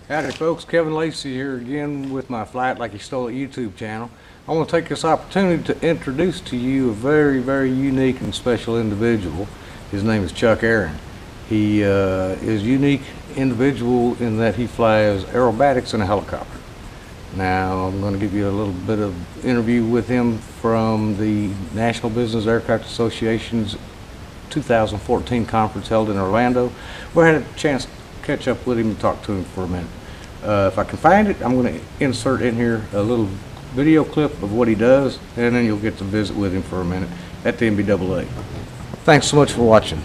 Howdy folks, Kevin Lacey here again with my Flight Like You Stole It YouTube channel. I want to take this opportunity to introduce to you a very unique and special individual. His name is Chuck Aaron. He is a unique individual in that he flies aerobatics in a helicopter. Now I'm going to give you a little bit of interview with him from the National Business Aircraft Association's 2014 conference held in Orlando. We had a chance to catch up with him and talk to him for a minute. If I can find it, I'm going to insert in here a little video clip of what he does, and then you'll get to visit with him for a minute at the NBAA. Thanks so much for watching.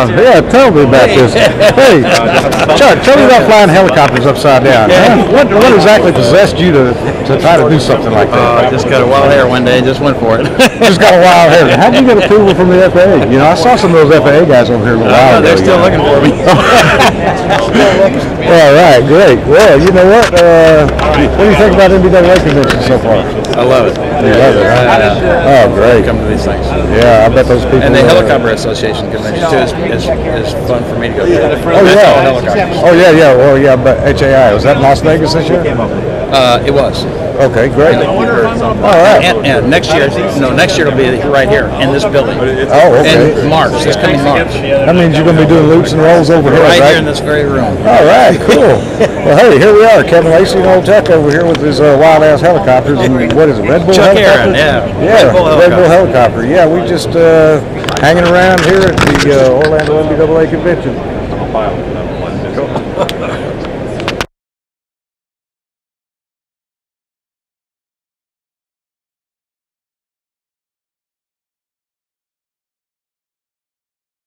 Yeah, tell me about this. Hey, Chuck, tell me about flying helicopters upside down. Yeah. What exactly possessed you to try to do something like that? I just got a wild hair one day and just went for it. Just got a wild hair. How did you get approval from the FAA? You know, I saw some of those FAA guys over here a little while ago. They're still looking for me. All right, great. Well, you know what? What do you think about NBAA Convention so far? I love it. You love it, huh? Oh, great. Come to these things. Yeah, I bet those people. And the Helicopter Association Convention too is fun for me to go to. Oh yeah. Oh yeah. Well, yeah, but HAI, was that in Las Vegas this year? It was. Okay, great. All right. And next year it'll be right here in this building. Oh, okay. In March, this coming March. That means you're going to be doing loops and rolls over here, right? Right here in this very room. All right, cool. Well, hey, here we are, Kevin Lacey and old Chuck over here with his wild-ass helicopters. And what is it, Red Bull Chuck helicopter? Aaron, yeah. Yeah, Red Bull helicopter. Yeah, we just hanging around here at the Orlando NBAA Convention.